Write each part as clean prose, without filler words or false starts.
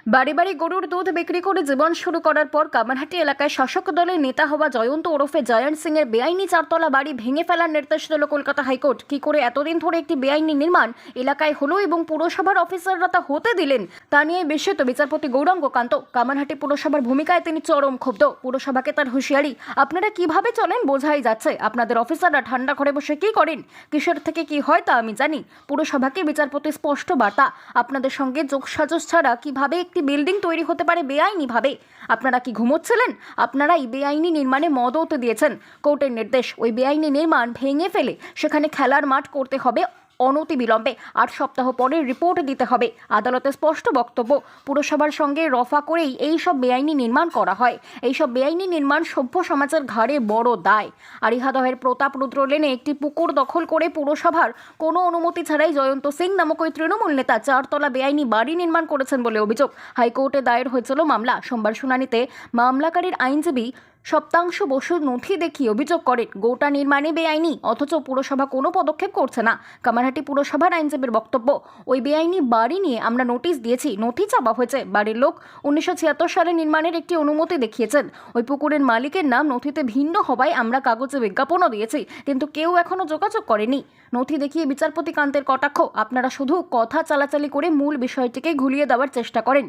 বাড়ি বাড়ি গরুর দুধ বিক্রি করে জীবন শুরু করার পর কামারহাটি এলাকায় শাসক দলের নেতা হওয়া জয়ন্ত ওরফে জয়ন্ত সিং এর বেআইনি চারতলা বাড়ি ভেঙে ফেলার নির্দেশ দিল কলকাতা হাইকোর্ট। কি করে এতদিন ধরে একটি বেআইনি নির্মাণ এলাকায় হলো এবং পুরসভার অফিসাররা তা হতে দিলেন তা নিয়ে বিস্মিত বিচারপতি গৌরাঙ্গ কান্ত। কামারহাটি পুরসভার ভূমিকায় তিনি চরম ক্ষুব্ধ। পুরসভাকে তার হুঁশিয়ারি, আপনারা কিভাবে চলেন বোঝাই যাচ্ছে। আপনাদের অফিসাররা ঠান্ডা ঘরে বসে কি করেন, কিসের থেকে কি হয় তা আমি জানি। পুরসভাকে বিচারপতি স্পষ্ট বার্তা, আপনাদের সঙ্গে যোগসাজশ ছাড়া কিভাবে একটি বিল্ডিং তৈরি হতে পারে বেআইনি ভাবে? আপনারা কি ঘুমোচ্ছিলেন? আপনারা এই বেআইনি নির্মাণে মদত দিয়েছেন। কোর্টের নির্দেশ, ওই বেআইনি নির্মাণ ভেঙে ফেলে সেখানে খেলার মাঠ করতে হবে অনতিবিলম্বে। 8 সপ্তাহ পরে রিপোর্ট দিতে হবে। আদালতে স্পষ্ট বক্তব্য, পুরসভার সঙ্গে রফা করেই এই সব বেআইনি নির্মাণ করা হয়। এই সব বেআইনি নির্মাণ সভ্য সমাজের ঘাড়ে বড় দায়। আরিহাদহের প্রতাপ রুদ্র লেনে একটি পুকুর দখল করে পুরসভার কোনো অনুমতি ছাড়াই জয়ন্ত সিং নামক ওই তৃণমূল নেতা 4 তলা বেআইনি বাড়ি নির্মাণ করেছেন বলে অভিযোগ। হাইকোর্টে দায়ের হয়েছিল মামলা। সোমবার শুনানিতে মামলাকারীর আইনজীবী সপ্তাংশ বসুর নথি দেখিয়ে অভিযোগ করেন গোটা নির্মাণে বেআইনি, অথচ পুরসভা কোনো পদক্ষেপ করছে না। কামারহাটি পুরসভার আইনজীবীর বক্তব্য, ওই বেআইনি বাড়ি নিয়ে আমরা নোটিশ দিয়েছি, নথি চাওয়া হয়েছে। বাড়ির লোক 1976 সালে নির্মাণের একটি অনুমতি দেখিয়েছেন। ওই পুকুরের মালিকের নাম নথিতে ভিন্ন হওয়ায় আমরা কাগজে বিজ্ঞাপনও দিয়েছি, কিন্তু কেউ এখনো যোগাযোগ করেনি। নথি দেখিয়ে বিচারপতি কান্তের কটাক্ষ, আপনারা শুধু কথা চালাচালি করে মূল বিষয়টিকে ঘুলিয়ে দেওয়ার চেষ্টা করেন।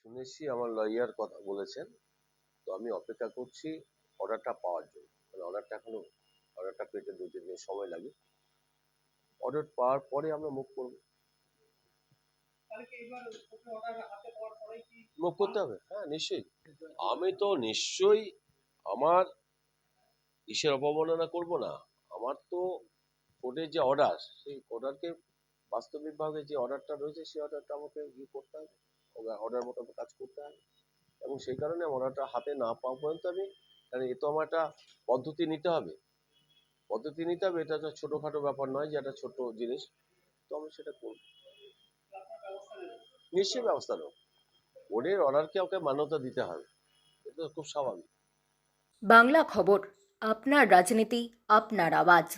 শুনেছি আমার লয়ার কথা বলেছেন, তো আমি অপেক্ষা করছি অর্ডারটা পাওয়ার জন্য। অর্ডারটা পেতে 2-3 দিন সময় লাগে। অর্ডার পাওয়ার পরে আমরা মুভ করবো। মুভ করতে হবে, হ্যাঁ নিশ্চয়ই। আমি তো নিশ্চয়ই আমার ইসের অবমাননা করব না। আমার তো কোর্টের যে অর্ডার, সেই অর্ডারকে বাস্তবিকভাবে যে অর্ডারটা রয়েছে সেই অর্ডারটা আমাকে করতে হবে, অর্ডার মতো কাজ করতে হবে। এবং সেই কারণে অর্ডারটা হাতে না পাওয়া পর্যন্ত আমি, কারণ এ তো আমার একটা পদ্ধতি নিতে হবে। এটা একটা ছোটখাটো ব্যাপার নয় যে একটা ছোট জিনিস, তো আমি সেটা করব। নিশ্চয়ই ব্যবস্থা নেব। বোর্ডের অর্ডারকে ওকে মান্যতা দিতে হবে, এটা খুব স্বাভাবিক। বাংলা খবর, আপনার রাজনীতি, আপনার আওয়াজ।